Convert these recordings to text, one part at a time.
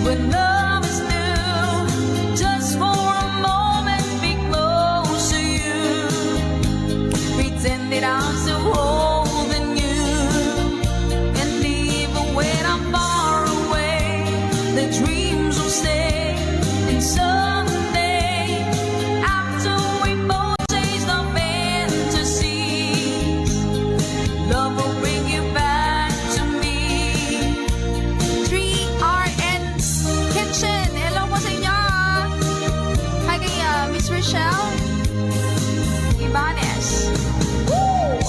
when love is new. Just for a moment, be close to you. Pretend that I'm still holding you. And even when I'm far away, the dreams will stay. And someday, after we both chase the fantasies, love will bring you back to me. 3RN's Kitchen. Hello po sa inyo. Hi kay Miss Rochelle Ibanez. Woo!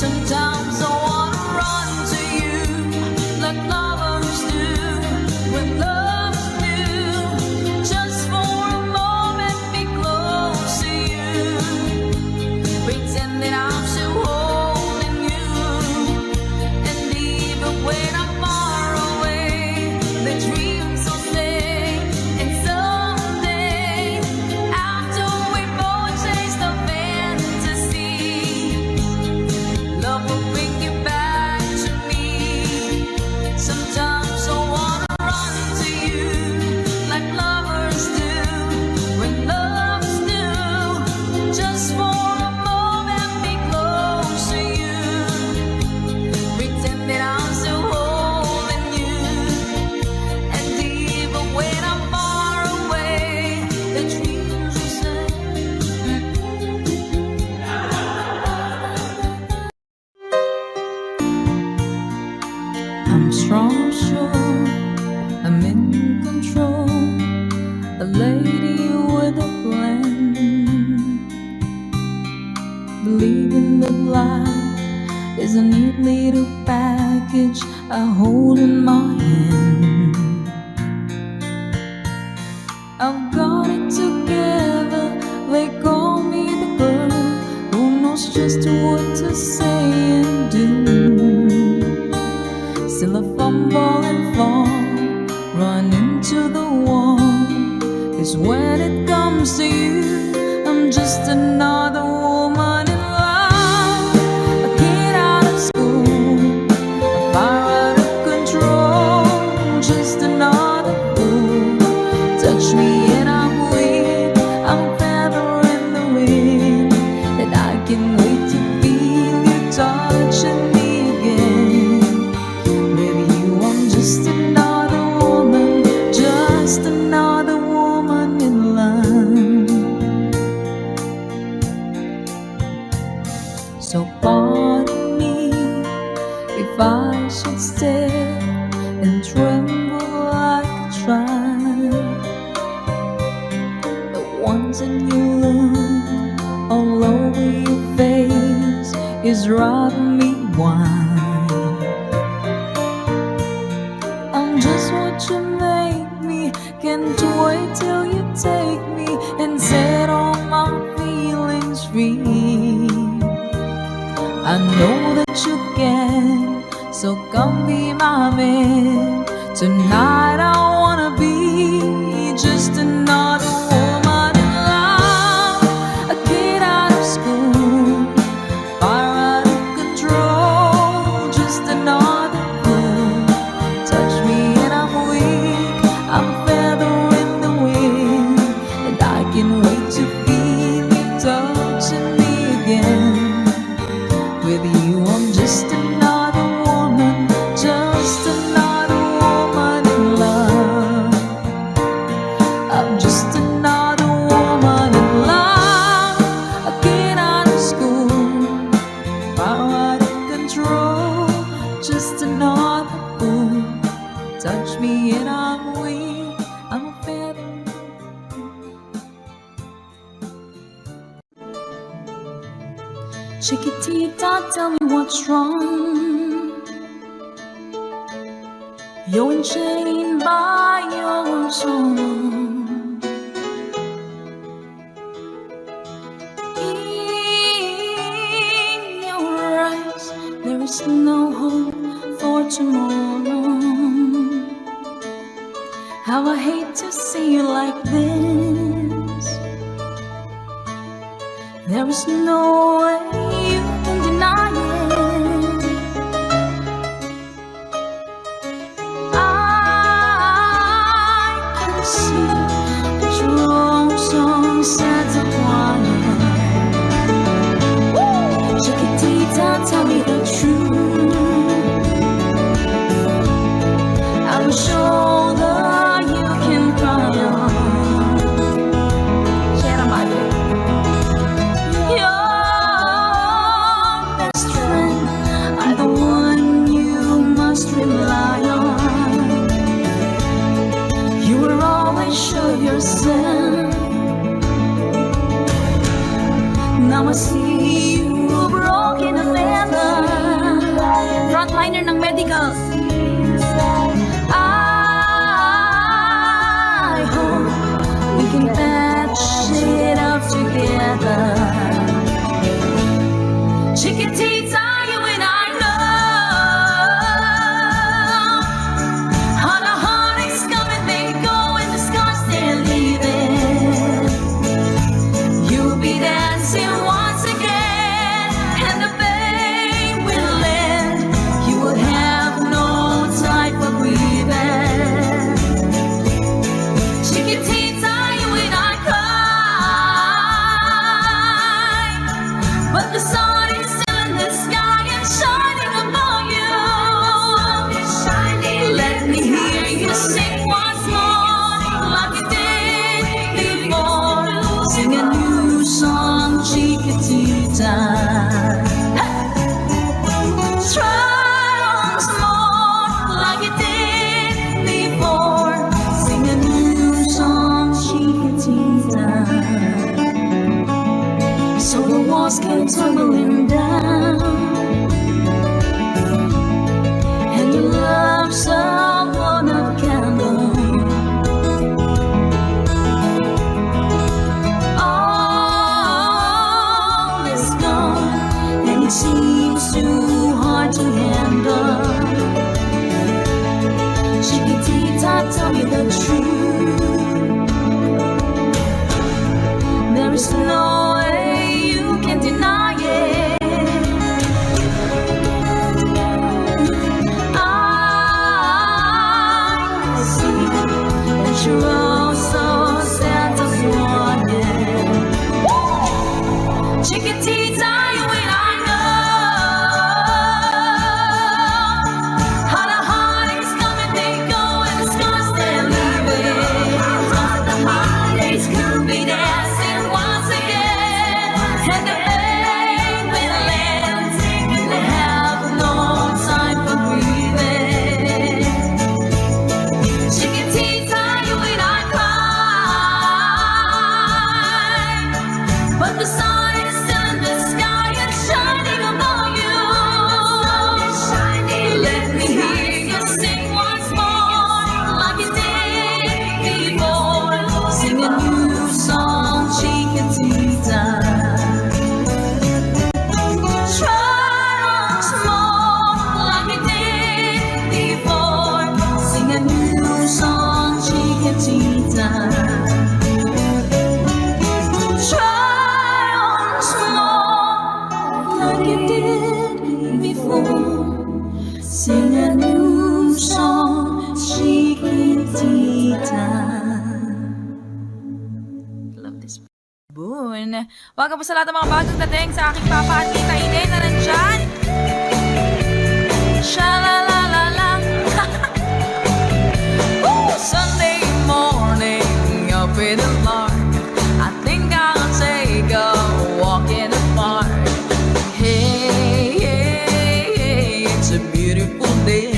Sometimes I wanna run to you like lovers do when love is new. Just for a moment, be close to you. Pretend that I'm still holding you. And even when I'm far away, the dreams will stay. And someday, after we both chase the fantasy, love will bring you back to me. Sometimes I wanna run to you like lovers do when love's new. Just for a moment, be close to you. Pretend that I'm still holding you. And even when I'm far away, the dreams will say. I'm strong, sure, I'm in control, a lady with a plan. Believing that life is a neat little package I hold in my hand. I've got it together, they call me the girl who knows just what to say and do. Still I fumble and fall, run into the wall. 'Cause when it comes to you, I'm just another woman in love. A kid out of school, a fire out of control, just another fool. Touch me and I'm weak, I'm a feather in the wind, and I can't wait to feel you touching me again. With you I'm just another woman, just another woman in love. So pardon me if I should stare and tremble like a child. The ones in your look all over your face is driving me wild. I'm just what you make me, can't wait till you take me and set all my feelings free. I know that you can, so come be my man. Tonight I wanna be just another woman in love. A kid out of school, fire out of control, just another fool. Touch me and I'm weak, I'm a feather in the wind, and I can't wait to feel you touching me again. With you I'm just another woman, just another woman in love. I'm just another woman in love. A kid out of school, fire out of control, just another fool. Touch me and I'm weak, I'm a feather. Chiquitita, tell me what's wrong. You're enchained by your song. In your eyes, there is no hope for tomorrow. How I hate to see you like this. There is no way you can deny it. Now I see you broken a feather. Frontliner ng medical. I hope we can patch it up together. Chiquitita, you and I know all the heartaches come and they go, and the scars they're leaving. You'll be dancing once again, and the pain will end. You will have no time for grieving. Chiquitita, you and I cry, but the sun is still in the sky and shining above you. Let me hear you sing once more, like you did before. Sing a new song, Chiquitita. Try once more, like you did before. Sing a new song, Chiquitita. So the walls came tumbling down, and your love's a blown-up candle. All is gone, and it seems too hard to handle. Chiquitita, tell me the truth. There is no way you can deny it. I see that you're also sad as wanted. Chiquitita, you and I know how the heartaches come and they go, and the scars they're leaving. The heartaches could be dancing once again, and the pain will end. They have no time for grieving. Chiquitita, you and I cry, but the sun is still in the sky and shining above you. Let me hear you sing once more, like you did before. Sing a new song, Chiquitita. Try once more, like you did before. Sing a new song, Chiquitita. Try once more, like you did before. Sing a new song, Chiquitita. Love this. Boon. Welcome po sa lahat ng mga bagong dating sa aking papa at tita Ine na nandyan. Sha-la-la-la-la. Ooh, Sunday morning, up in the park. I think I'll take a walk in the park. Hey, hey, hey, it's a beautiful day.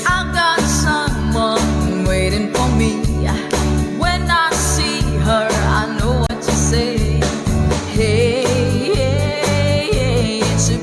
I've got someone waiting for me. When I see her, I know what to say. Hey, hey, hey, it's a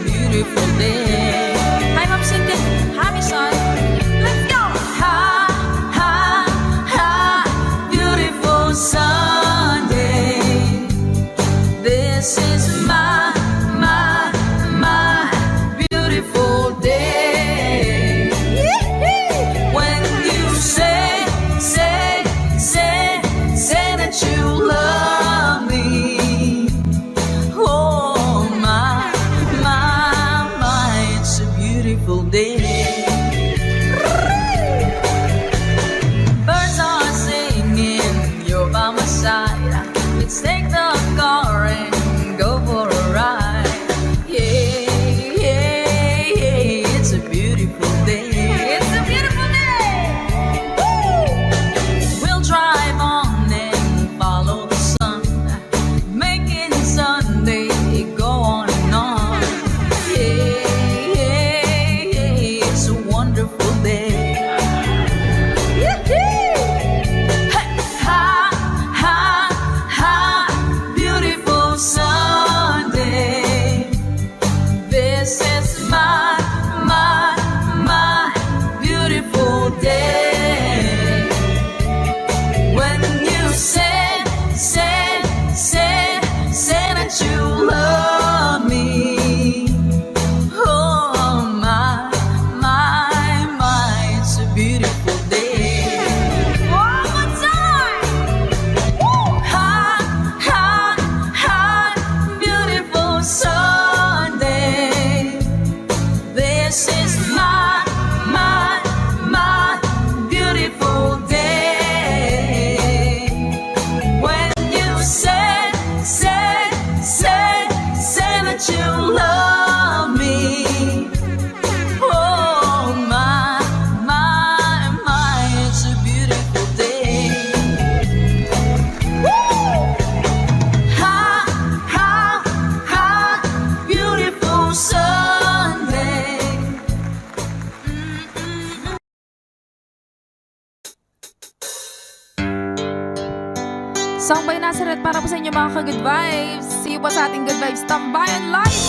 Song by Nazareth para po sa inyo mga ka-good vibes. See you po sa ating Good Vibes Tambayan Live.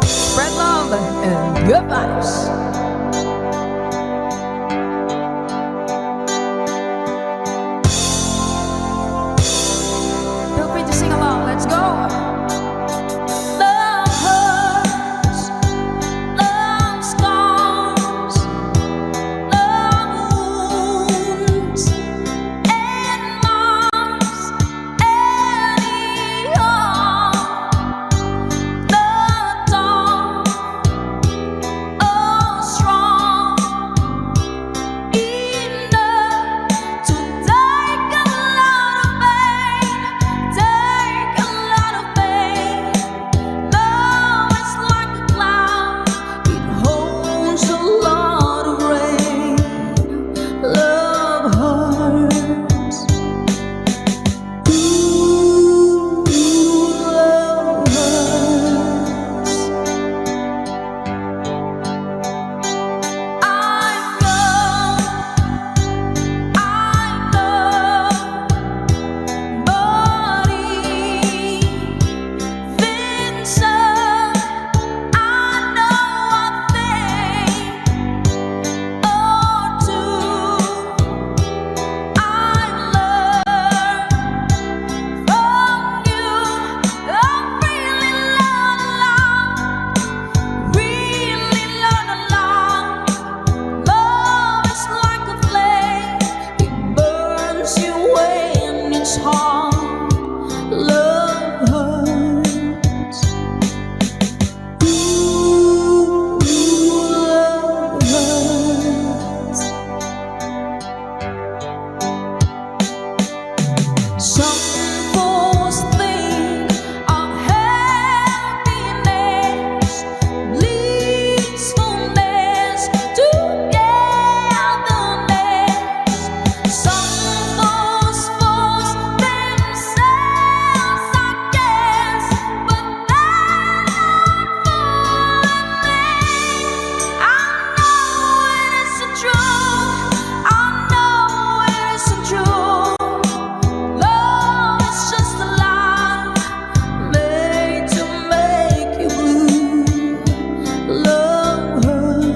Spread love and good vibes. Feel free to sing along. Let's go. Love hurts, love scars, love wounds, and marks any heart. The dark, oh strong, enough to take a lot of pain, take a lot of pain. Love is like a cloud, it holds a lot of rain. Love hurts. Ooh, love hurts. I know, but Vincent, I know a thing or two. I've learned from you. I've really learned a lot. Love is like a flame, it burns you when it's hot. Love hurts. Ooh, love hurts. Some folks think of happiness, blissfulness, togetherness. Some folks force themselves, I guess, but they're not fooling me. I know it isn't true. I know it isn't true. Love is just a lie made to make you blue. Love hurts.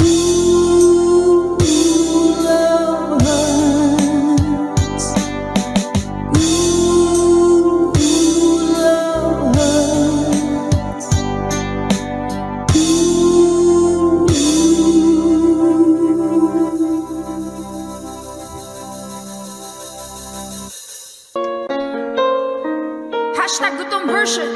Ooh, love hurts. Hashtag gutom version.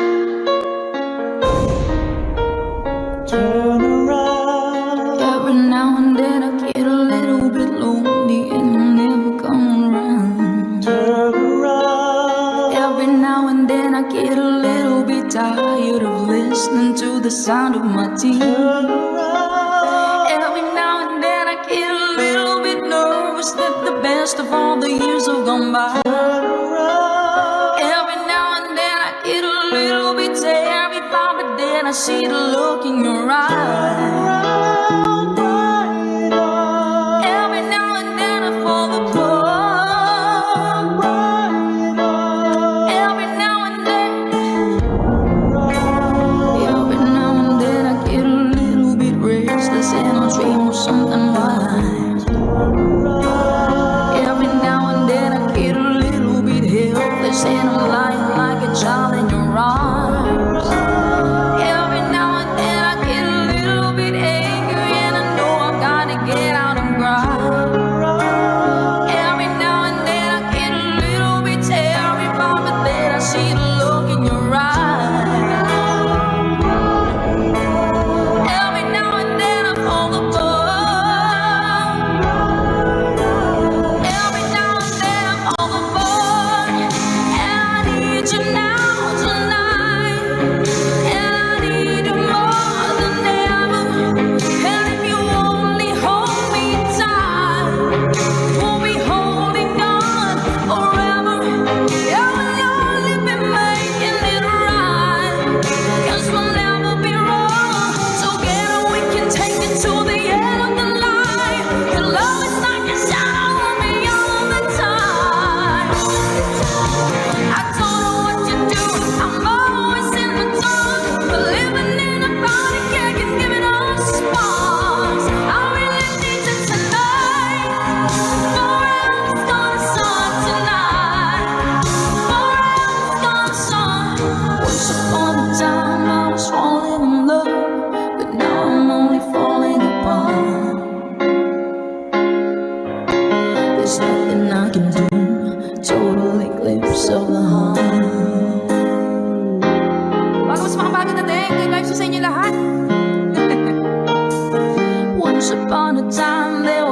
Turn around. Every now and then I get a little bit lonely and you never come around. Turn around. Every now and then I get a little bit tired of listening to the sound of my tears. Turn around. Every now and then I get a little bit nervous that the best of all the years have gone by. Turn around. Every now and then I get a little bit terrified, but then I see the look in your eyes. Every now and then I fall apart. Every now and then, every now and then I get a little bit restless and I dream of something wild. Every now and then I get a little bit helpless and I'm like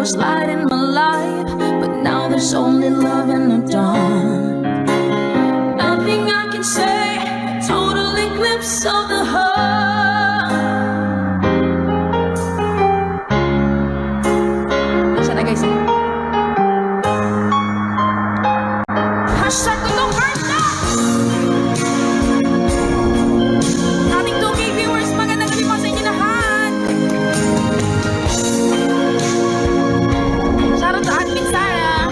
was light in my life, but now there's only love in the dark. Nothing I can say, total eclipse of the heart. Nasaan na guys? Hashtag ko itong birthday! Ating 2K viewers, magandang gabi po sa inyo lahat! Shoutout sa admin Sarah!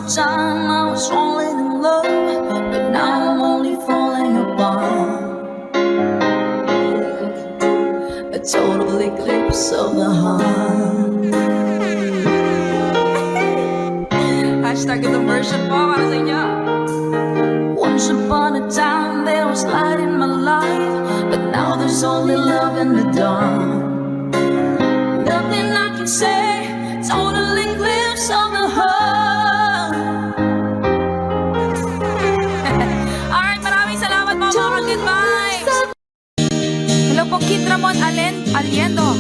Time I was falling in love, but now I'm only falling apart. A total eclipse of the heart. Hashtag itong version po para sa inyo. Once upon a time there was light in my life, but now there's only love in the dark. Nothing I can say, total eclipse of the heart. Hello po, Kid Ramon Aliendo.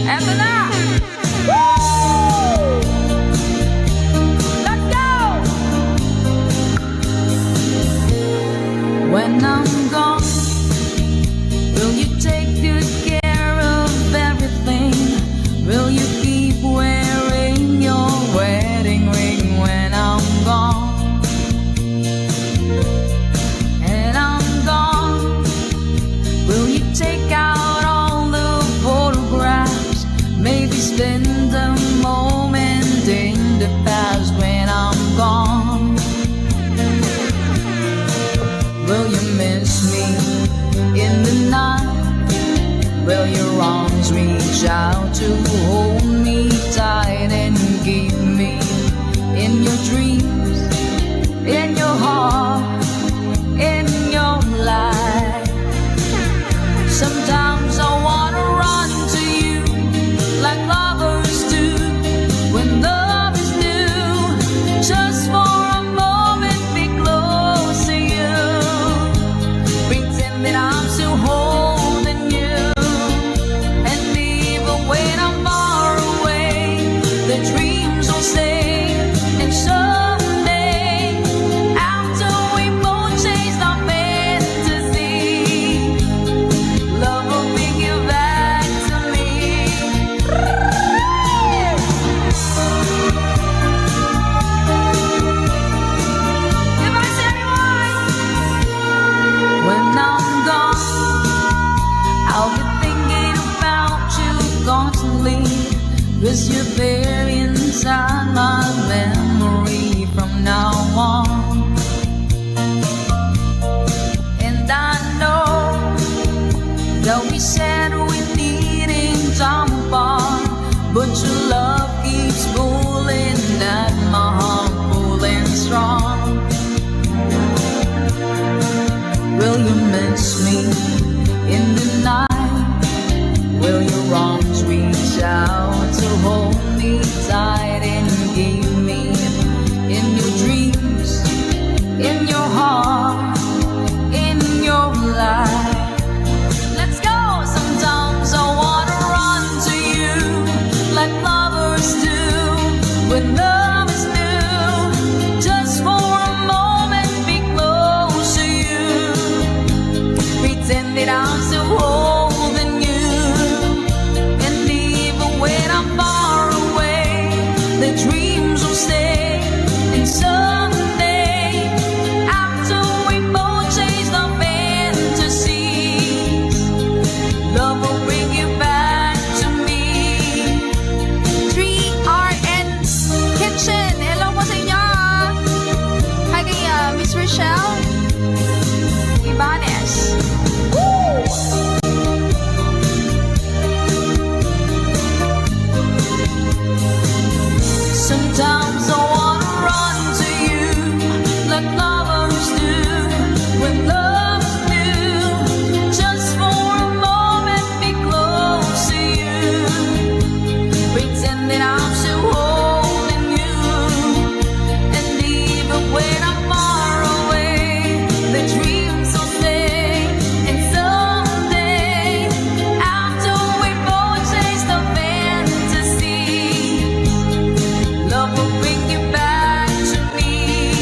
Eto na! Woo! Let's go! When I'm gone, will you take good care of everything? Will you keep wearing your wedding ring when I'm gone? Take out all the photographs, maybe spend a moment in the past when I'm gone. Will you miss me in the night? Will your arms reach out to hold me tight and keep me in your dreams, in your heart, in your life? Sometimes I wanna run to you like lovers do when love is new. Just for a moment be close to you, pretend that I'm still holding you, and even when I'm far when love is new. Just for a moment, be close to you. Pretend that I'm still holding you. And even when I'm far away, the dreams will stay. And someday, after we both chase the fantasies, love will bring you back to me. 3RN's Kitchen. Hello po sa inyo. Hi kay Miss Rochelle Ibanez. Woo! Sometimes I wanna run to you like lovers do when love is new. Just for a moment, be close to you. Pretend that I'm still holding you. And even when I'm far away, the dreams will stay. And someday, after we both chase the fantasy, love will bring you back to me.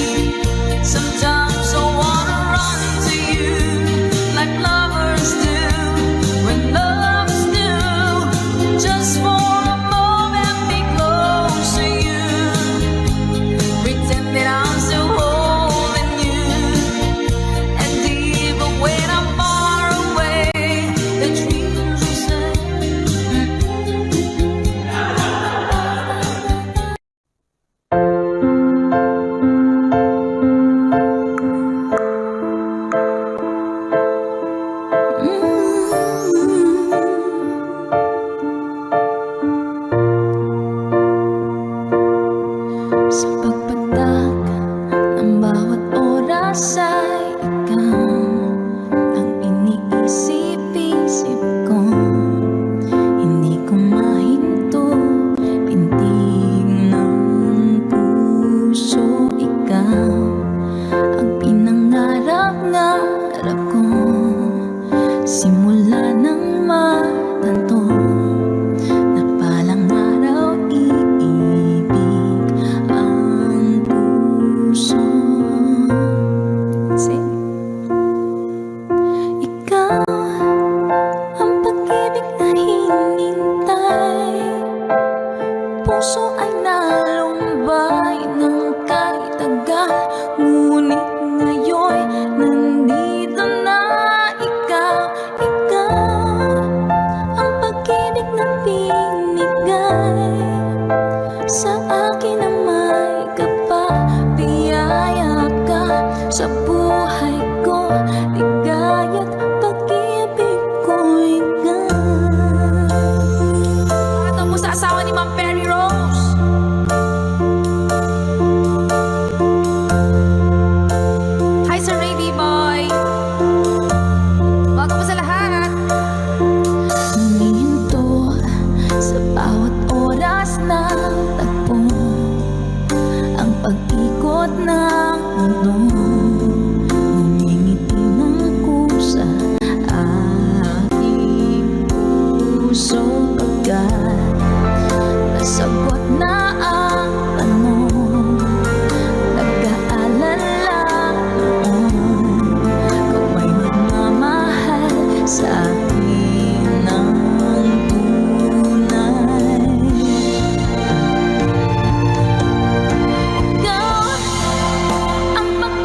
Sometimes I wanna run to you like lovers do when love's new. Just for a moment, be close to you. Pretend that I'm still holding you. And even when I'm far away, the dreams will say. Sa pagpatak ng bawat oras ay ikaw ang iniisip-isip ko. Hindi ko mahinto, pintig ng puso. Ikaw ang pinangarap-ngarap ko. Simula nang matanto na palang araw iibig ang puso. Sing. Ikaw ang pag-ibig na hinintay. Puso ay nalumbay ng kahit tagal. Ngunit ngayon nandito na ikaw. Ikaw ang pag-ibig na binigay sa akin na may kapapiyaya ka sa buhay ko. Ligaya't pag-ibig ko ikaw. Ito po sa asawa ni Ma'am Perry Rose. Hi Sir Ray Boy. Welcome po sa lahat. Humihinto sa bawat oras na tagpo ang pag-ikot ng mundo. Ngumingiti ng kusa aking puso pagkat nasagot na ang tanong. Nag-aalala noon kung may magmamahal sa akin ng tunay. Ikaw ang pag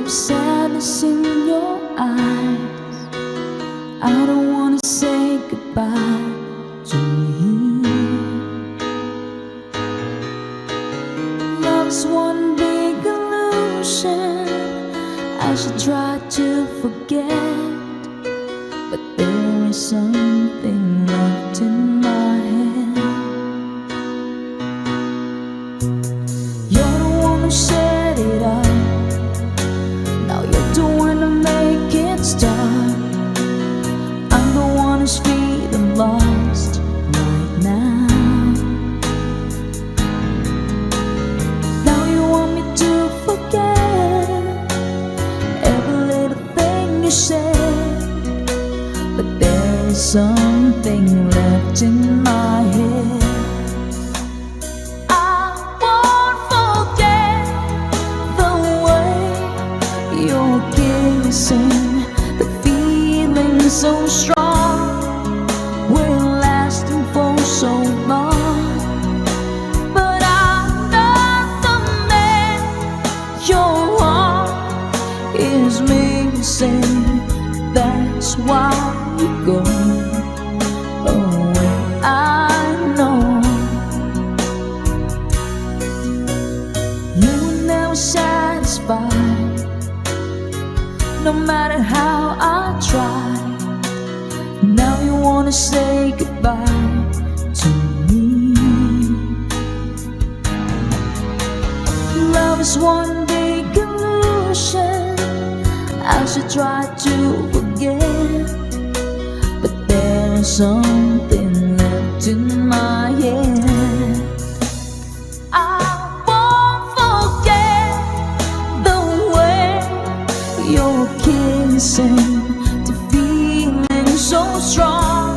of sadness in your eyes. I don't wanna say goodbye to you. Love's one big illusion. I should try to forget, but there is something left in my head. You're the one who set it up. Now you're the one to make it stop. I'm the one who's feeling lost right now. Now you want me to forget every little thing you said, but there is something left in my head. I won't forget the way you're kissing, the feeling so strong, we're lasting for so long. But I'm not the man your heart is missing. That's why you go away. I know you were never satisfied, no matter how I try. Now you wanna say goodbye to me. Love is one big illusion. I should try to forget, but there's something left in my head. I won't forget the way you're kissing, the feeling so strong,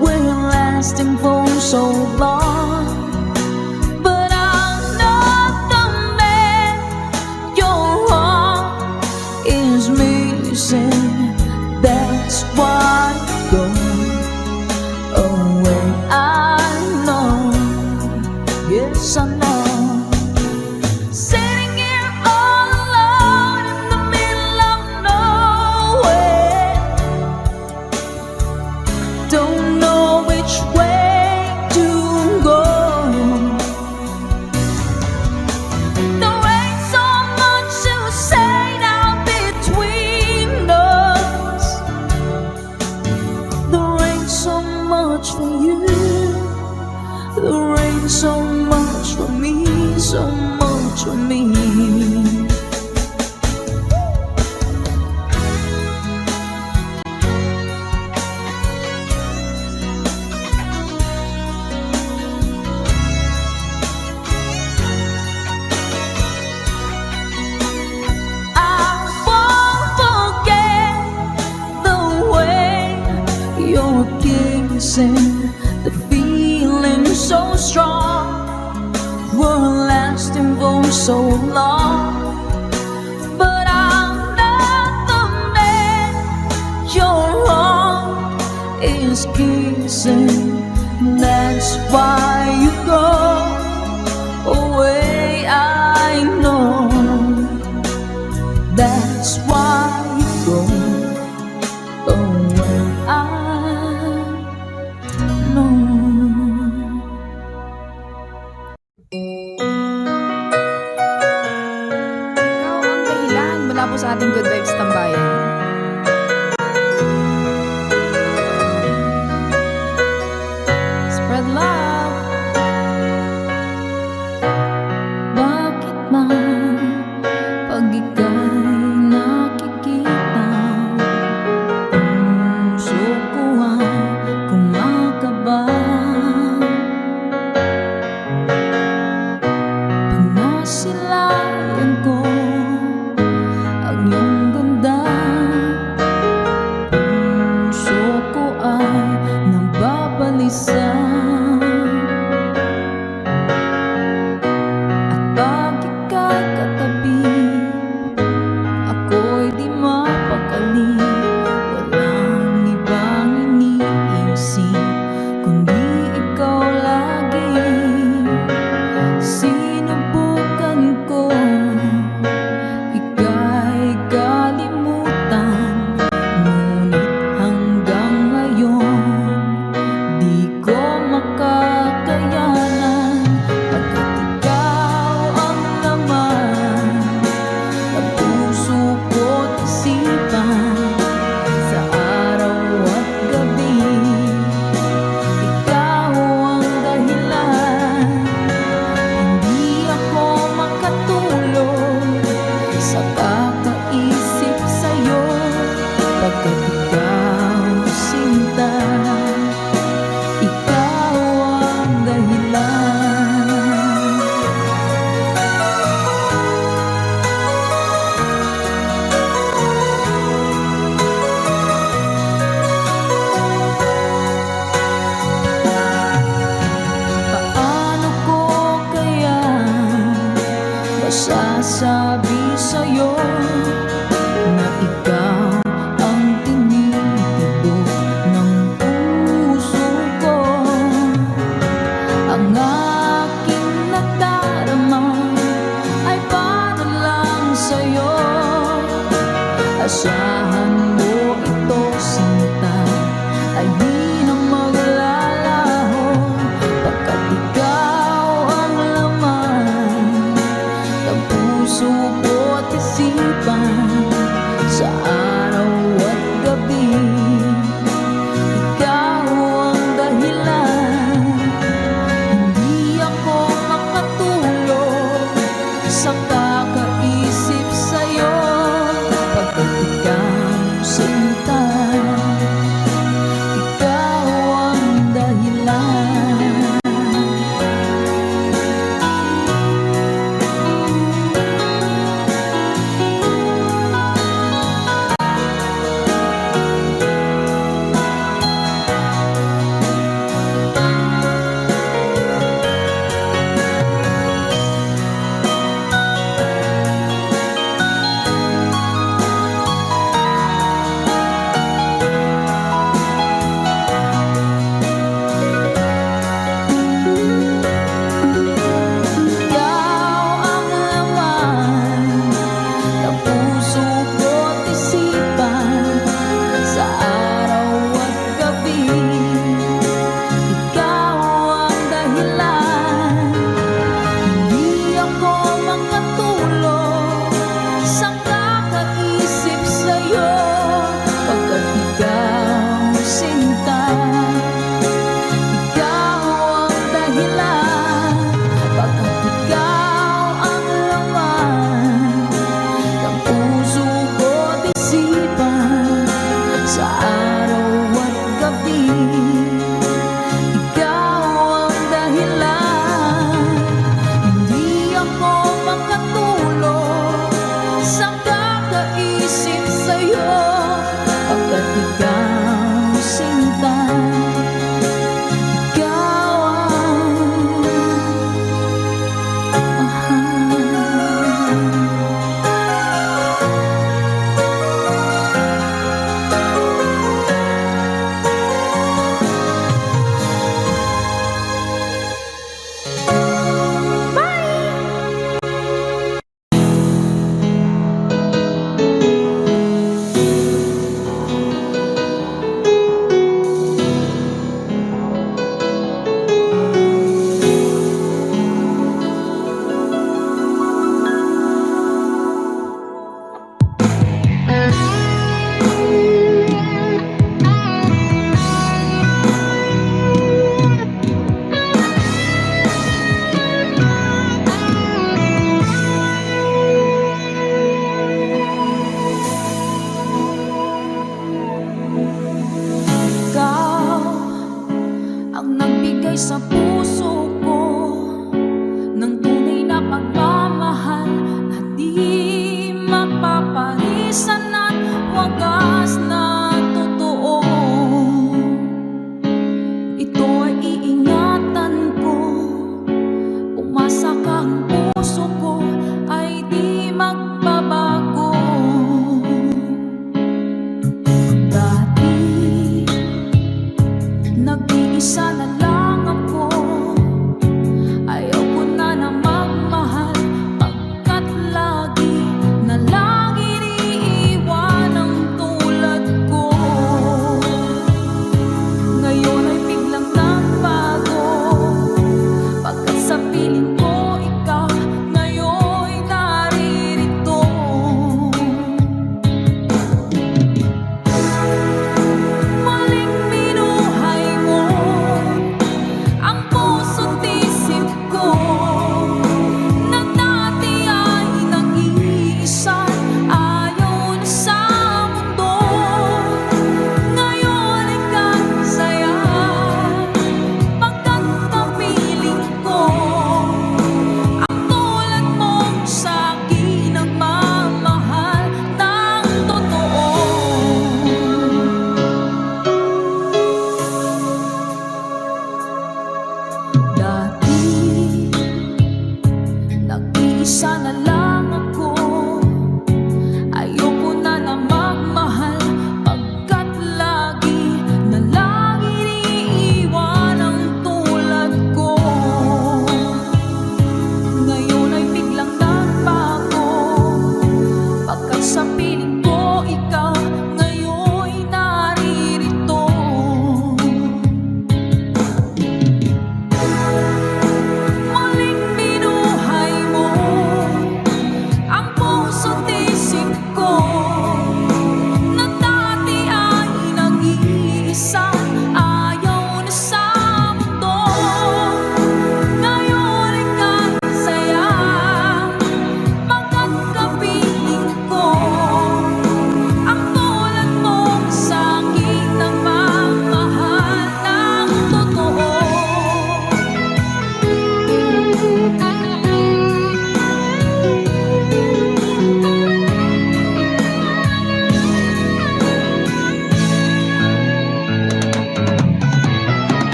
we're lasting for so long. But I'm not the man your heart is missing. That's why you go away. I know, yes I know. Sitting here all alone in the middle of nowhere, don't know which way to go. There ain't so much to say now between us. There ain't so much for you. There ain't so much for me, so much for me. I won't forget the way you're kissing, the feeling so strong, we're lasting for so long. But I'm not the man your heart is kissing. That's why you go away. I know. That's why you go away. I know. Ikaw ang dahilan mula po sa ating Good Vibes Tambayan. Spread love. Bakit man pag ika'y nakikita, puso ko ay kumakaba. Pag nasilayan ko ang iyong ganda, Sasabi sa'yo na ikaw ang tinitibok ng puso ko. Ang aking nadarama ay para lang sa'yo. Asahan mo ito, sinta, ay di na maglalaho, pagkat ikaw ang laman ng puso ko at isipan. Sa araw at gabi, ikaw ang dahilan. Hindi ako makatulog sa kakaisip sa'yo, pagkat ikaw, sinta, ikaw ang dahilan.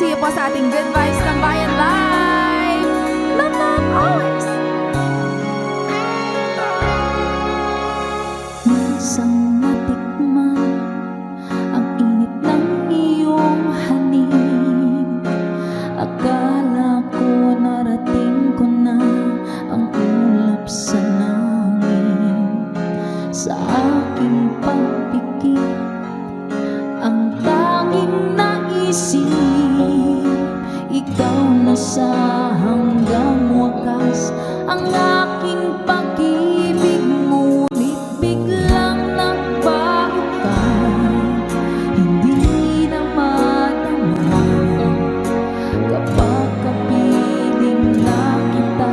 See you po sa ating Good Vibes Tambayan Live. Love, love, always. Minsan natikman ang init ng iyong halik. Akala ko narating ko na ang ulap sa langit. Sa aking pagpikit, ang tanging naisip, ikaw na sa hanggang wakas. Ang aking pag-ibig, ngunit biglang nagbago ka. Hindi na madama kapag kapiling na kita.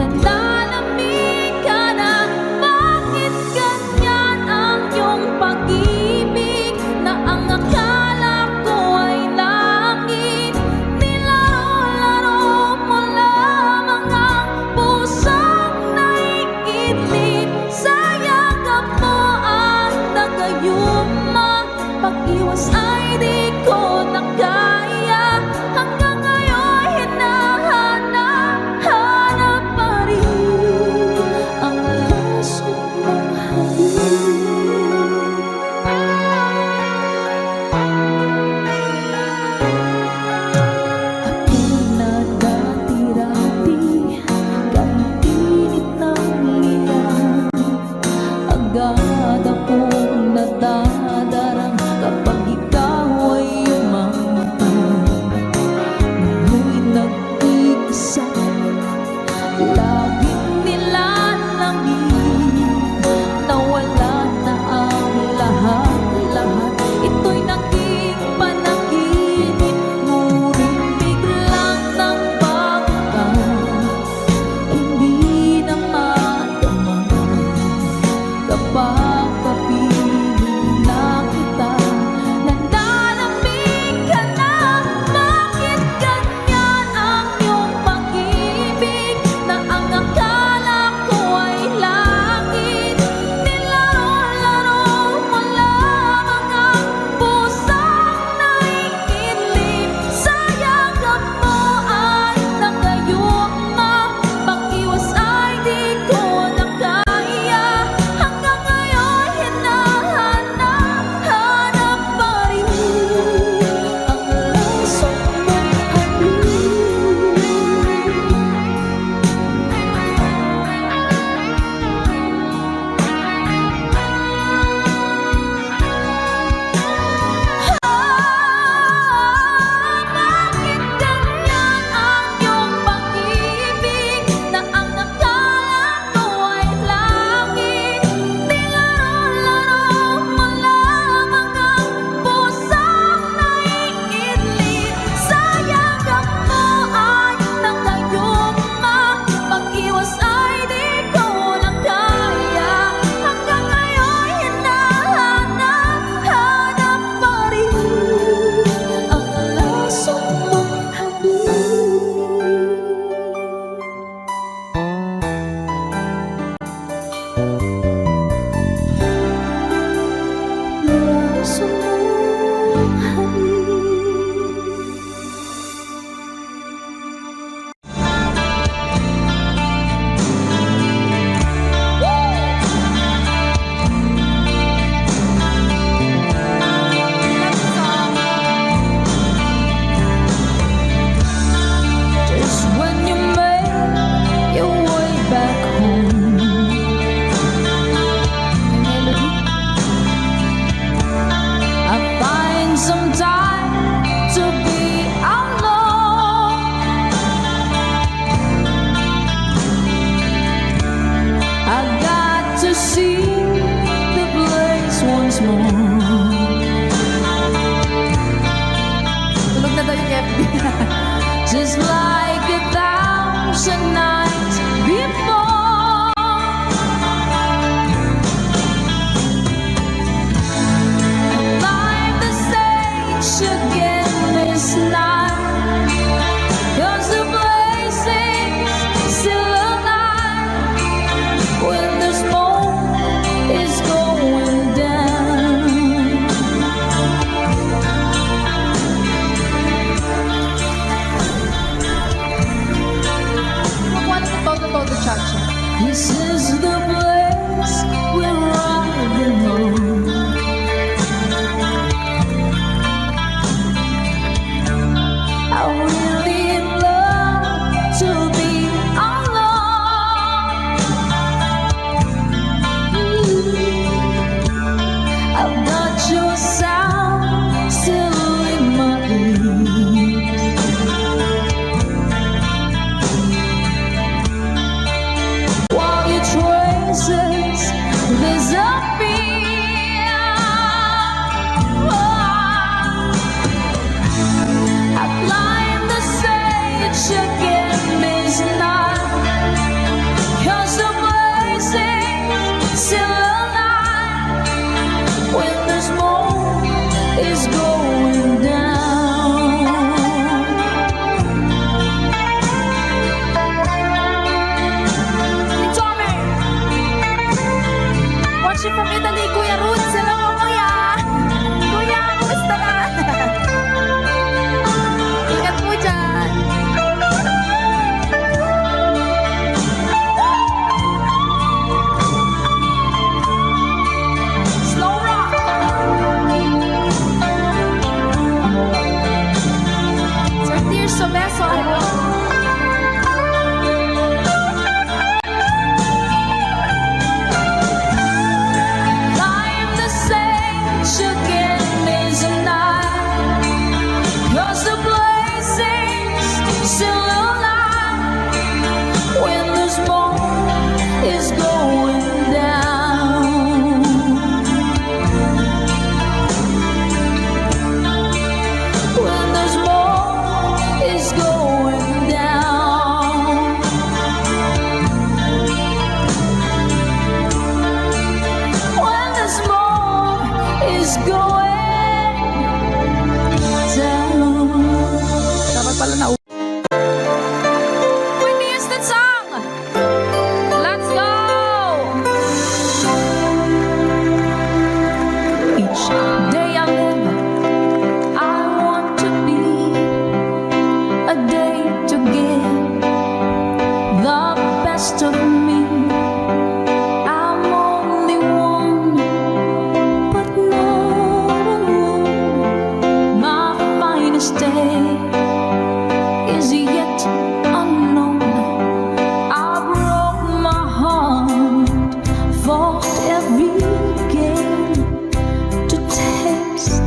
Nananamig ka na, bakit ganyan ang iyong pag-ibig? Na ang akala ko ay langit, nilaro-laro mo lamang ang pusong naiinip. Sa yakap mo at nagayuma, pag-iwas ay di ko na kaya. Hanggang ngayon hinahanap pa rin ang puso mong ako'y nagdati-rati, kahit init ng liyan. Agad akong nadadarang kapag ikaw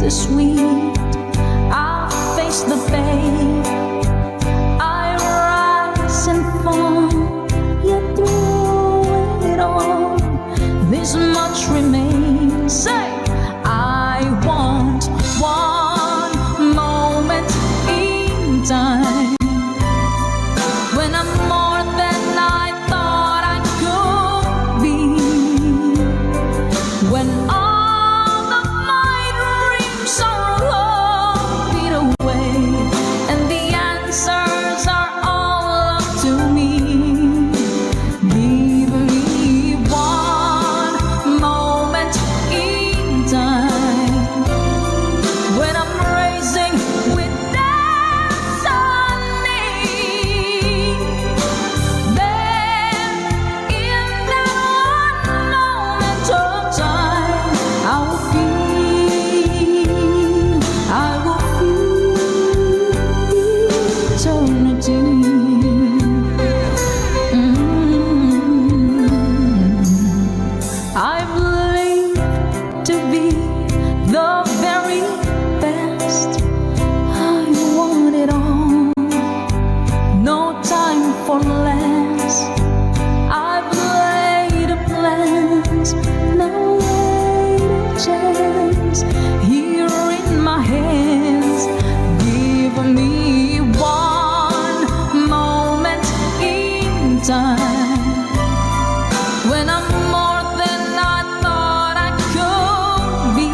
the sweet. I face the pain. I rise and fall. Yet through it all, this much remains. Say, I want one moment in time when I'm more than I thought I could be. When all of my dreams are all fade away, and the answers are all up to me. Give me one moment in time when I'm raising with destiny. Then in that one moment of time, I will feel eternity. I believe to be the very best. I want it all, no time for less. I've laid a plans, now laid a chance here in my hands. Give me one moment in time when I'm more than I thought I could be.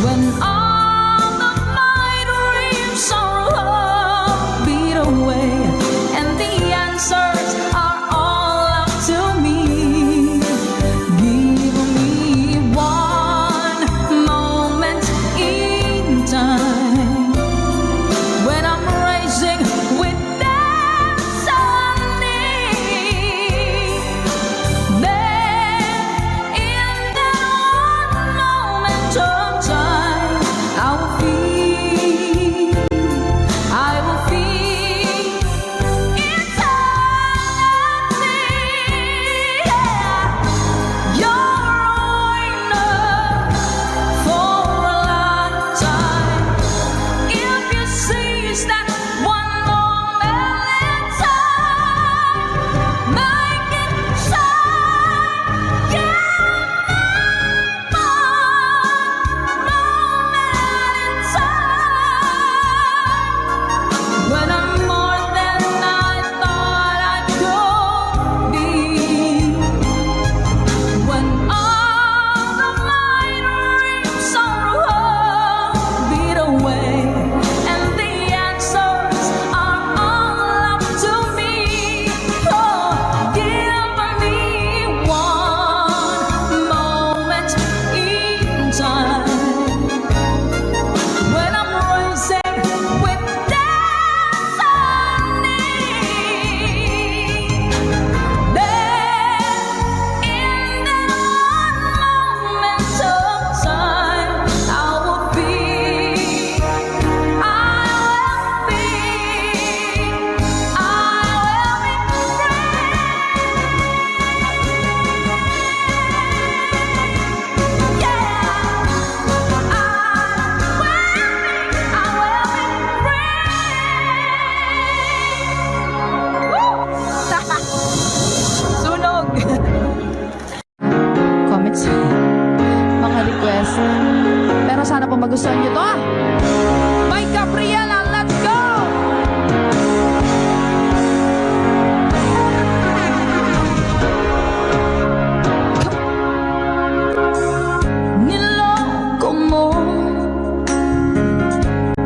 When all of my dreams are all beat away, and the answers are all up to me. Give me one moment in time when I'm raising with destiny. Then in that one moment of time, I will feel eternity. Yeah. You're enough for a lifetime. If you seize that one moment in time, make it shine. Give me one moment in time when I'm more than I thought I could be. When all of my dreams are all beat away, and the answers are all up to me. Oh, give me one moment in time when I'm raising with destiny. Then in that one moment of time, I will be free. Yeah, sunog. Comments, mga request. Pero sana po magustuhan nyo to. May Gabriela, let's go! Niloko mo,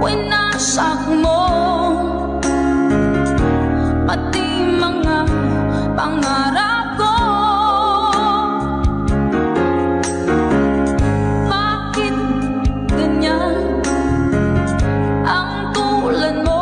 winasak mo pati mga pangarap ko. Bakit ganyan ang tulad mo?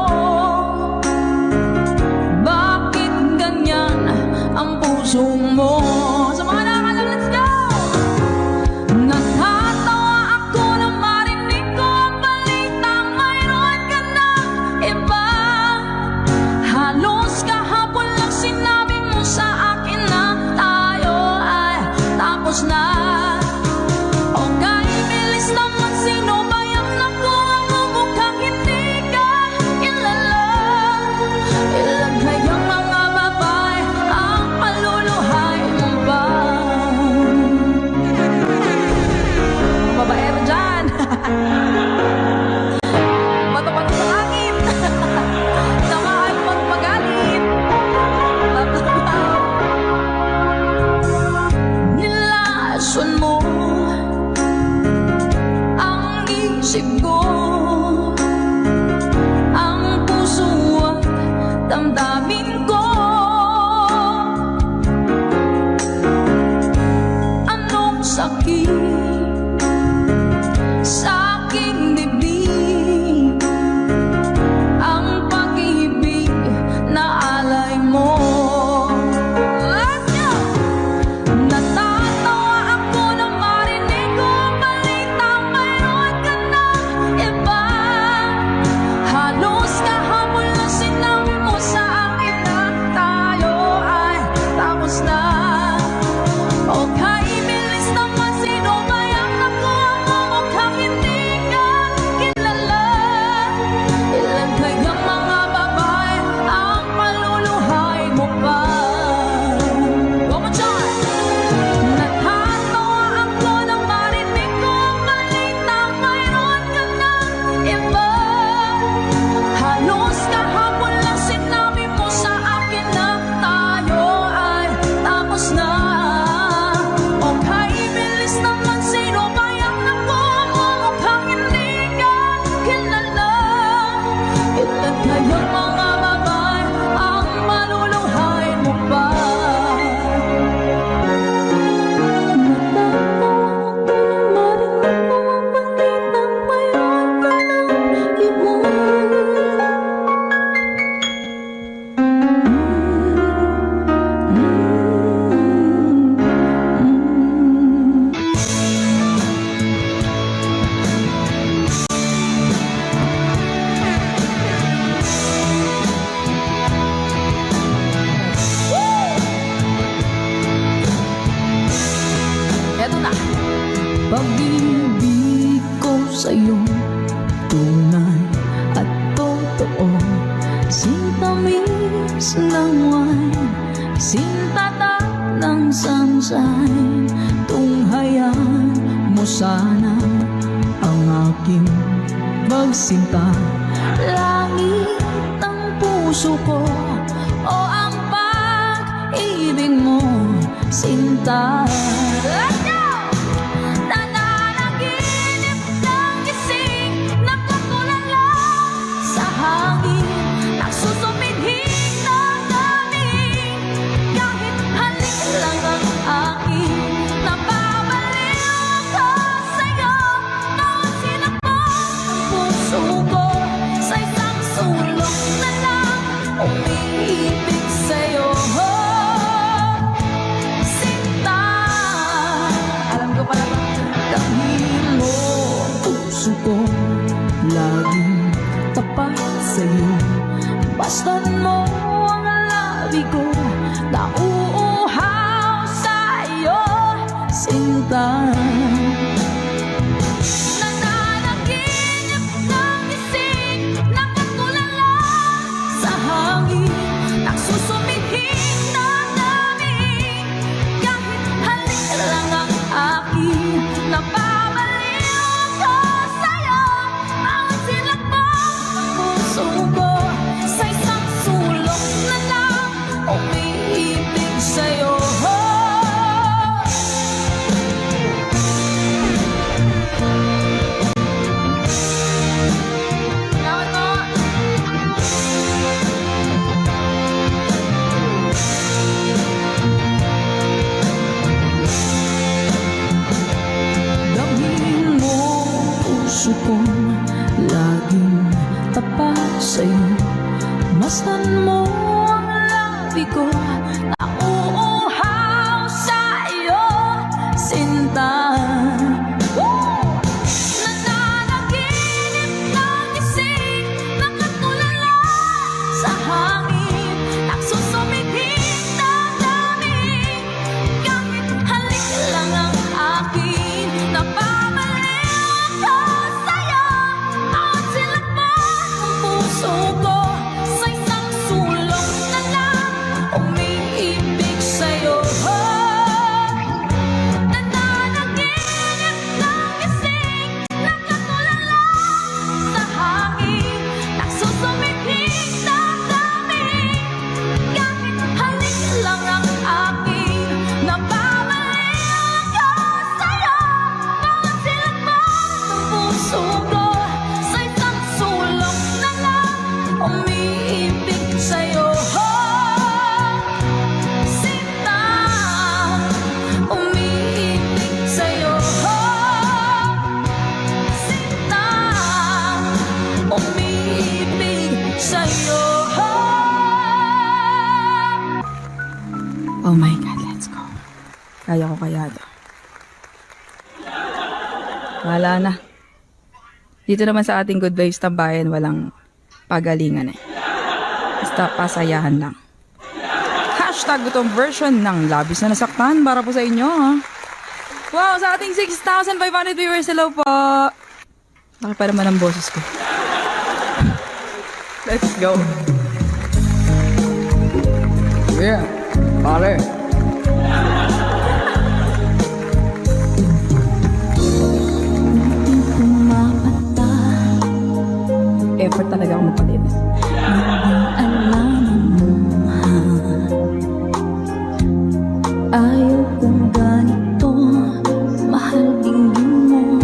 Bato-bato sa langit. Tamaan magpagalit. Love, love, love. Nilason mo ang isip ko, ang puso at damdamin ko. Anong sakit sa aking bibig, ang pag-ibig na alay mo. Let's go! Natatawa ako nang marinig ko ang balitang mayroon ka ng iba. Halos kahapon lang sinabi mo sa akin na tayo ay tapos na. Okay, bilis naman, sino ba yung nakuha mo mukhang hindi ka kilala? Ilan kayang mga babae ang paluluhay mo pa? One more time. Natatawa ako nang marinig ko ang balitang mayroon ka ng iba. Halos kahapon lang sinabi mo sa akin na tayo ay tapos na. Okay, bilis naman, sino ba yung nakuha mo mukhang hindi ka kilala? Ilan kayang mga babae ang maluluhay mo pa? Eto na. Pag-ibig ko sa'yo, tunay at totoo. Sintamis ng wine, sintatak ng sunshine. Tunghayaan mo sana ang aking magsinta. Langit ng puso ko, o ang pag-ibig mo, sinta. Let's go! Nananaginip ng gising, nakatulala sa hangin, nagsusumidhing ng damig. Kahit halik lang ang akin, napabaliw ako sa'yo. Bawat sinakot ng puso ko sa isang sulok na lang umiibig sa'yo. Sinta, Alam ko pala to. dahil mo puso ko laging tapat sa'yo. Bastan mo ang labi ko, nauuhaw sa'yo, sinta. Nananaginip ng gising, nakatulala sa hangin, nagsusumihing ng damig. Kahit halik lang ang akin, napabaliw ako sa'yo. Bawat silakbong ng puso ko sa isang sulok na lang umiibig sa'yo. Salamat po. Damhin mo puso ko laging tapat sa'yo. Masdan mo ang labi ko, nauuhaw sa'yo, sinta. Nananaginip ng gising, nakatulala sa hangin, nagsusumihing ng damig. Kahit halik lang ang akin, napabaliw ako sa'yo. Bawat silakbong ng puso ko sa isang sulok na lang umiibig Kaya ko kaya to. Wala na. Dito naman sa ating Good Vibes Tambayan, walang pagalingan eh. Basta pasayahan lang. Hashtag gutong version ng labis na nasaktan para po sa inyo, ha? Wow, sa ating 6,500 viewers, hello po! Laki pa naman ang boses ko. Let's go! Yeah, pare! Effort talaga ako magpalinis. Ayaw kong ganito, mahal tingin mo,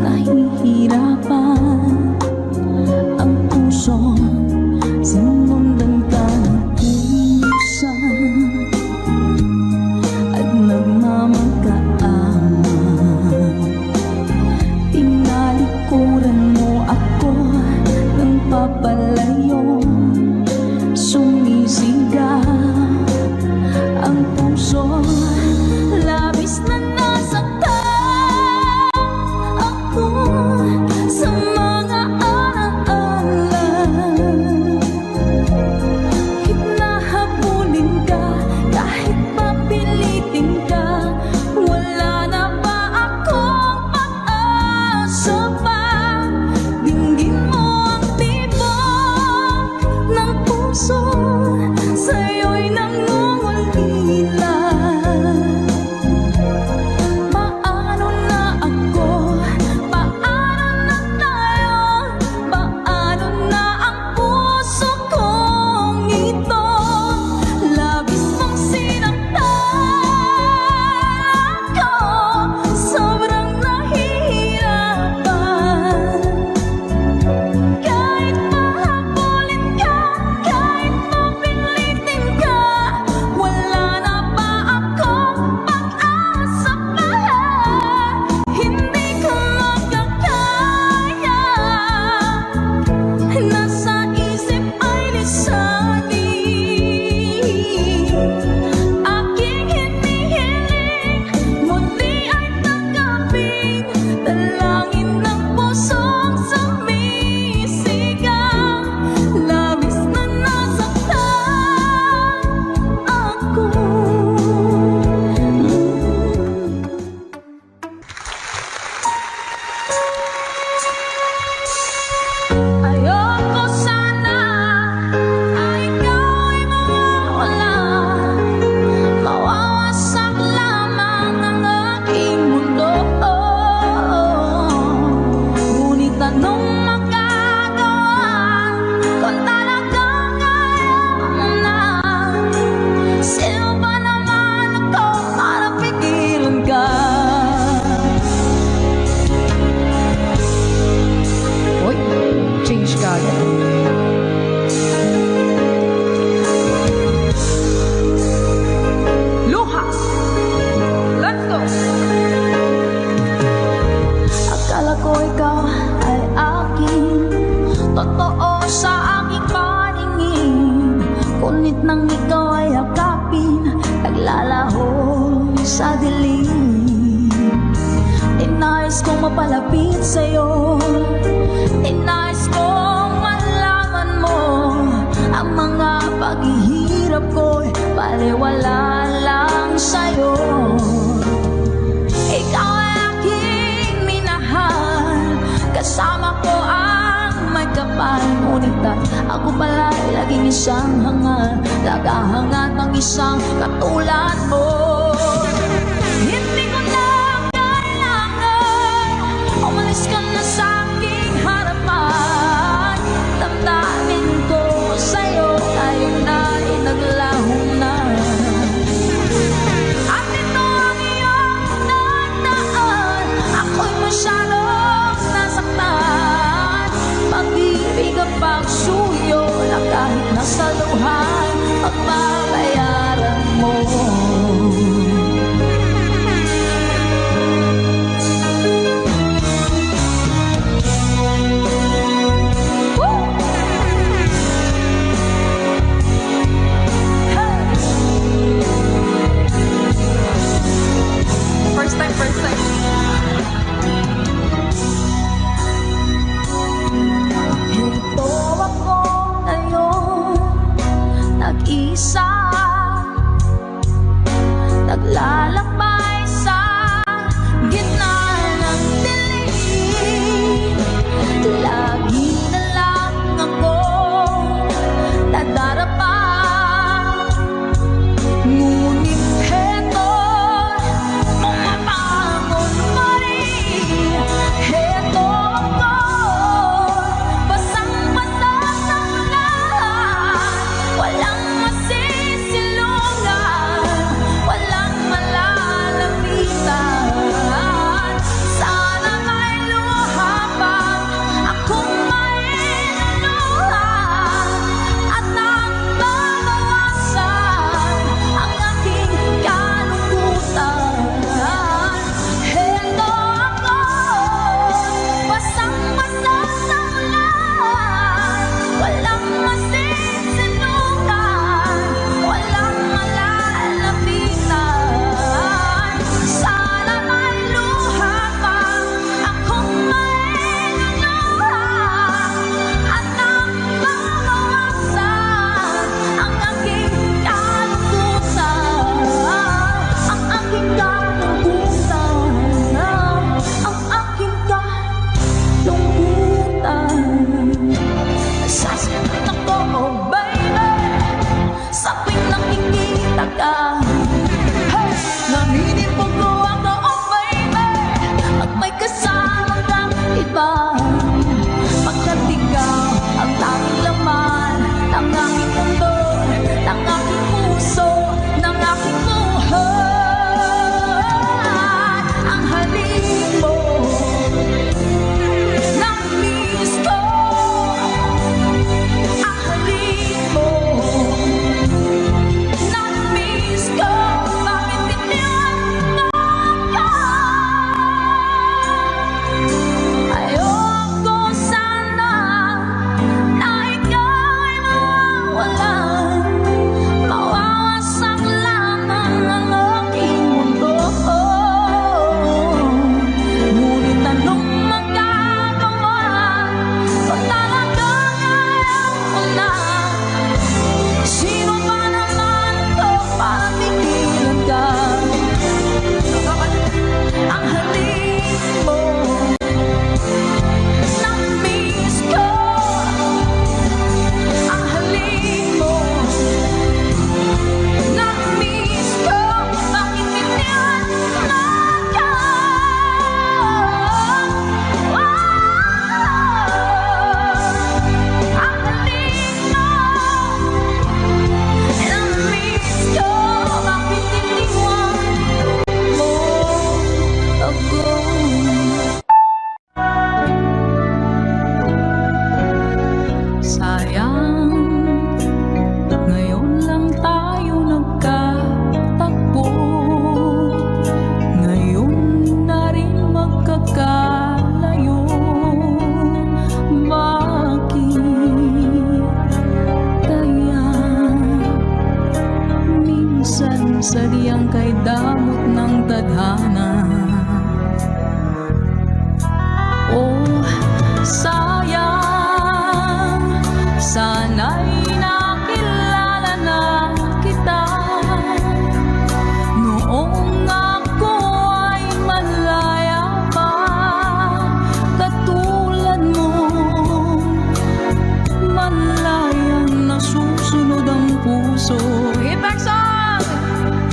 nahihirapan ang puso, sinundan ka ng pusan at nagmamagkaan. Tinalikuran mo ako ng papalayo, sumisigaw ang puso, labis na nasaktan ako sa mga alaala. Hinahabulin ka, kahit papilitin ka, wala na ba akong pag-asa pa? Dinggin mo ang tibok ng puso, sa'yo'y nangungulila. Paano na ako? Paano na tayo? Paano na ang puso kong ito? Labis mong sinaktan ako, sobrang nahihirapan. Kahit mahabulin ka, kahit mapilitin ka, wala na ba akong pag-asa pa? Hindi ko makakaya, nasa isip ay lisanin. Aking hinihiling, muli ay tanggapin, dalangin ng pusong sumisigaw. Labis na nasaktan ako. Ayoko sana ay ikaw ay mawawala, mawawasak lamang ang aking mundo. Ngunit anong magagawa kung talagang ayaw mo na? Sino ba naman ako para pigilan ka? Uy, change ka agad. Luha! Let's go! Akala ko ikaw ay akin, totoo sa aking paningin. Ngunit nang ikaw ay akapin, naglalaho sa dilim. Inayos kong mapalapit sa'yo, inayos kong malaman mo ang mga paghihirap ko'y baliwala lang sa'yo. Ikaw ay aking minahal, kasama ko ang may kapal. Ngunit ako pala'y laging isang hangal, naghahangat ng isang katulad mo. Hindi ko na kailangan, umalis ka na sa aking harapan. Damdamin ko sa'yo ay naglaho na. At ito ang iyong nagdaan, ako'y masyadong nasaktan. Pag-ibig ang pagsuyo na kahit nasa luhan, pagbabayaran mo. naman, pagkat ikaw ang tanging laman ng aking mundo, ng aking puso, ng aking buhay. Ang halik mo, namiss ko. Ang halik mo, namiss ko. Bakit iniwan mo ka? Ayoko sana na ika'y mawawalan, mawawasak lamang ang aking mundo. Ngunit anong magagawa kung talagang ayaw mo na? Sino ba naman ito para pigilan ka? Ang halik mo, namiss ko. Ang halik mo, namiss ko. Bakit iniwan mo ka? Ang halik mo, namiss ko. Bakit iniwan mo ako? Sayang, ngayon lang tayo nagkatagpo. Ngayon na rin magkakalayo. Bakit kaya minsan sadyang kay damot ng tadhana? Oh, sayang, sana'y nakilala na kita noong ako ay malaya pa. Katulad mo, malayang nasusunod ang puso. Impact song!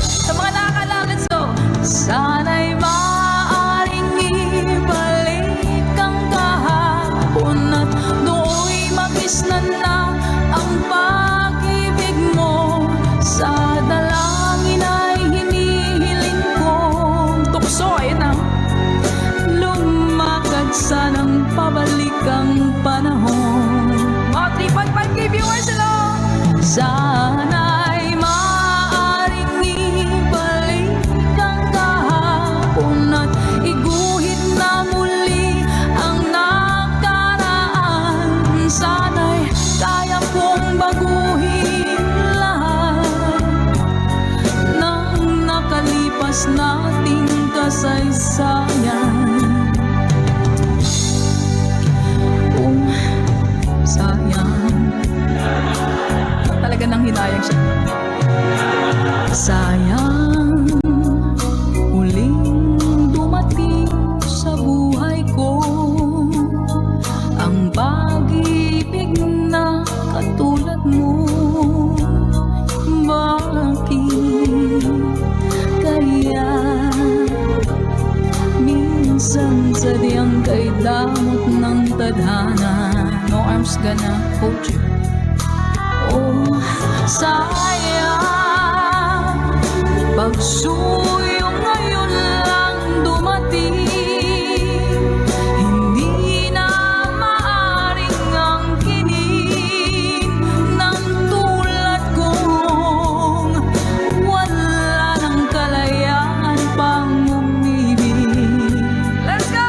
Sa mga nakakalaban so, sana'y maaaring ibalik ang kahapon at do'y magisnan na ang pag-ibig mo. Sa dalangin ay hinihiling kong tukso, ayun na, lumakad sanang pabalik ang panahon. Mga 3.5K viewers, hello! Sana'y maaaring ibalik ang kahapon at iguhit na muli ang nakaraan. Sana'y kaya kong baguhin lahat ng nakalipas nating kasaysayan. Oh, sayang. Talaga nang hinayang siya. Sayang, huling dumating sa buhay ko ang pag-ibig na katulad mo. Bakit kaya minsan sadyang kay damot ng tadhana? No arms gonna hold you. Oh, sayang, pagsuyo ngayon lang dumating. Hindi na maaring ang kinig ng tulad kong wala ng kalayaan pang umibig. Let's go!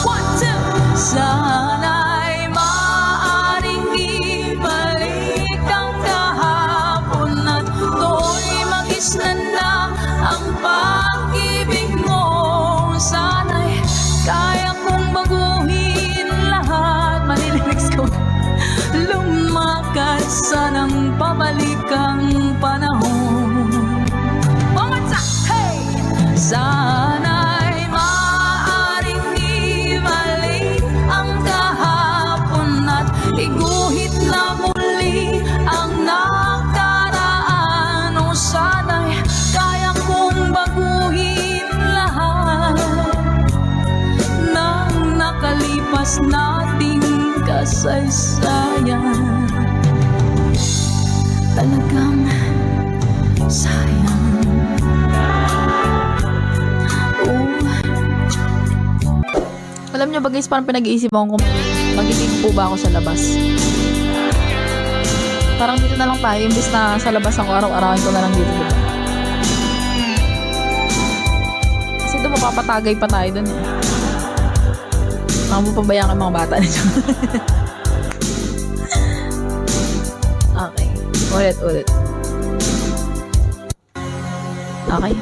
1, 2! Sana'y maaaring ibalik ang kahapon at do'y magisnan na ang oras nating kasaysayan. Talagang sayang. Alam niyo ba guys, parang pinag-iisipan ko kung magiging po ba ako sa labas. Parang dito na lang tayo, imbis na sa labas ako araw-arawin ko na lang dito, diba? Kasi doon mapapatagay pa tayo doon eh. Mapapabayaan ka mga bata nito. Okay. Ulit. Okay.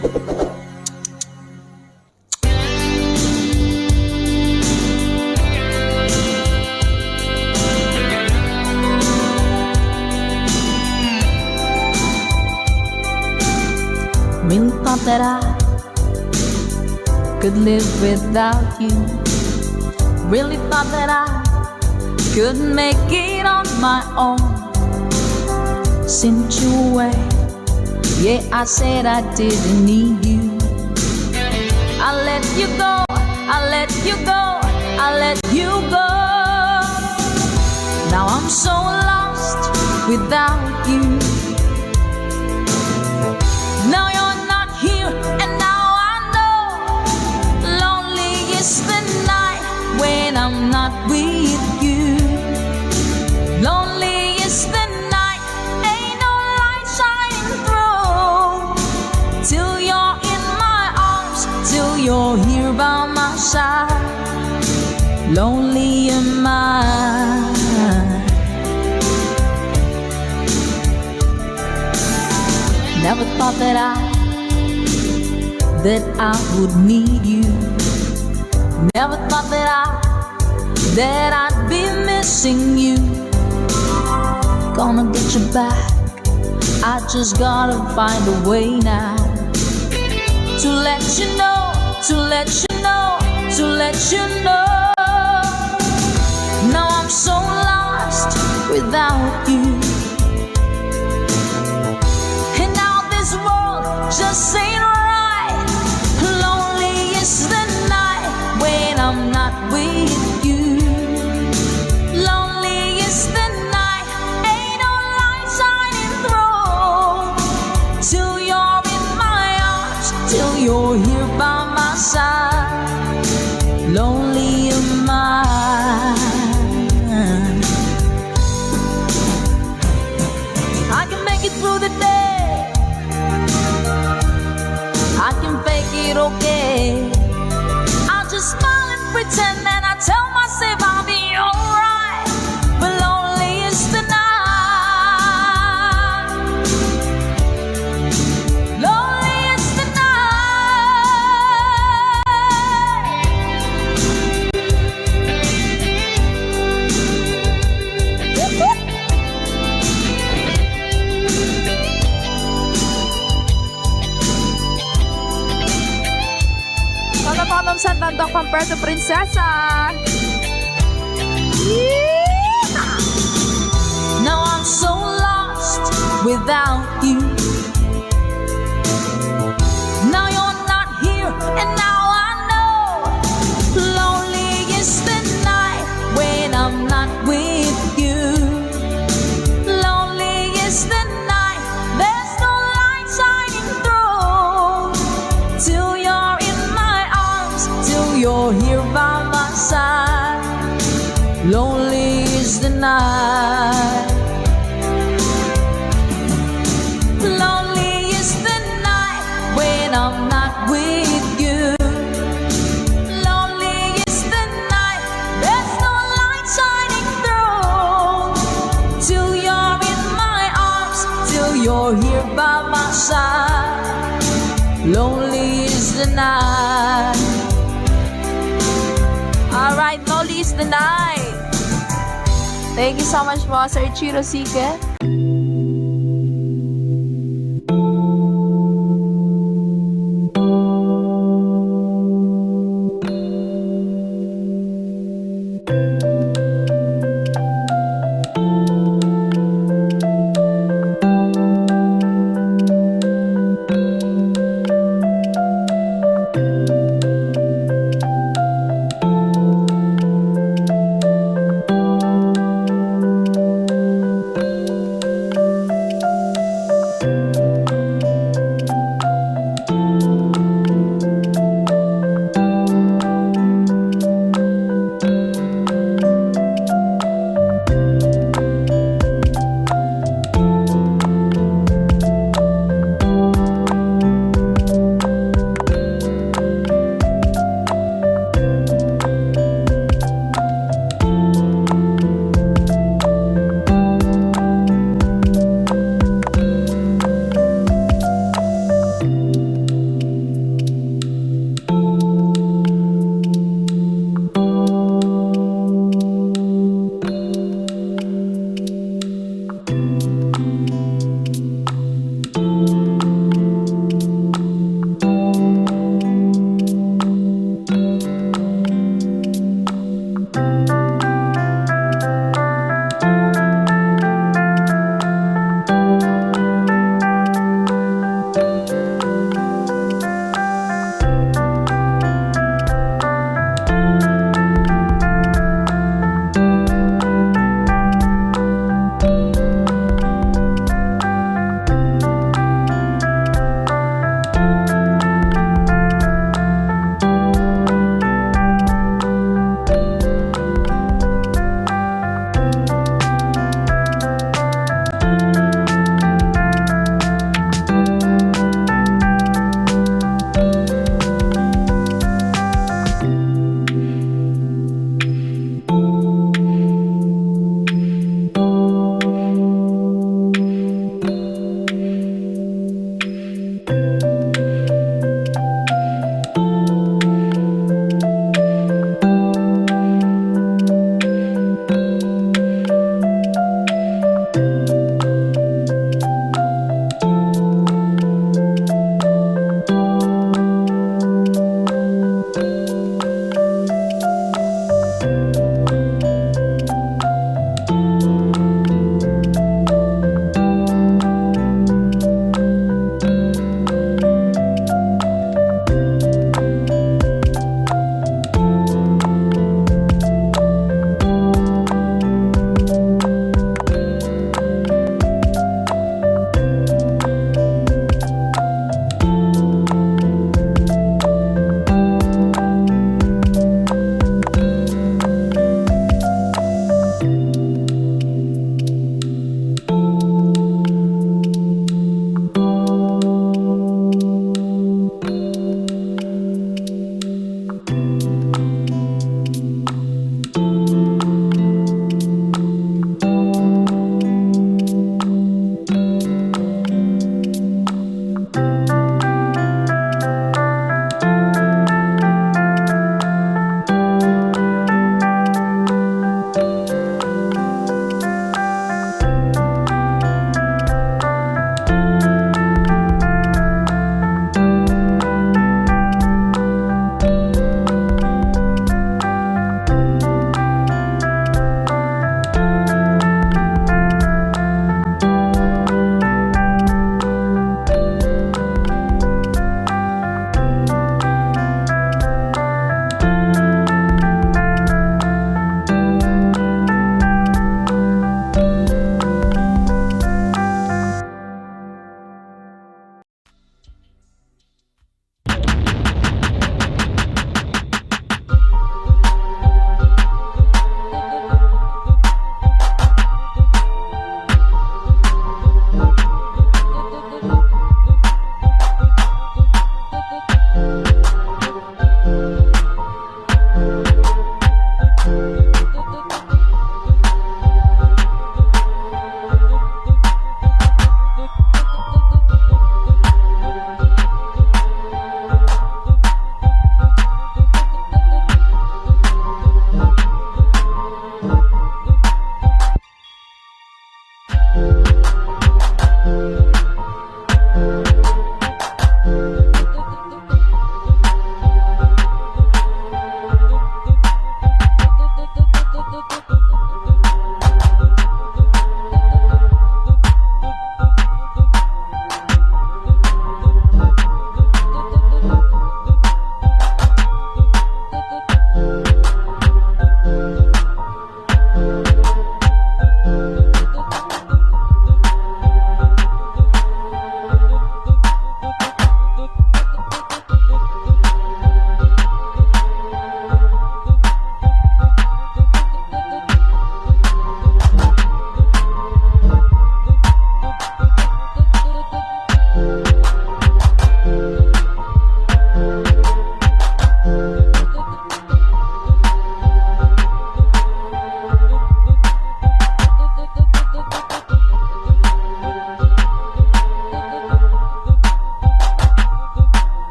Really thought that I could live without you. Really thought that I could make it on my own. Sent you away. Yeah, I said I didn't need you. I let you go. I let you go. I let you go. Now I'm so lost without you. Now you're not here, and now I know lonely is the night when I'm not with you. Lonely is the night, ain't no light shining through. Till you're in my arms, till you're here by my side. Lonely am I. Never thought that I would need you. Never thought that I'd be missing you. Gonna get you back. I just gotta find a way now to let you know, to let you know, to let you know. Now I'm so lost without you. Just ain't right. Lonely is the night when I'm not with you. Lonely is the night, ain't no light shining through. Till you're in my arms, till you're here by my side. Lonely am I. I can make it through the day. I can fake it okay. I'll just smile and pretend, and I tell myself I'll be alright. But lonely is the night. Lonely is the Madam Santandok from Puerto Princesa. Yeah. Now I'm so lost without you. Now you're not here, and now I know lonely is the night when I'm not with you. Lonely is the night, there's no light shining through. Till you're in my arms, till you're here by my side. Lonely is the night. Lonely is the night when I'm not with you. Lonely is the night, there's no light shining through. Till you're in my arms, till you're here by my side. Lonely is the night. Alright, lonely is the night. Thank you so much po, Sir Chiro Sige.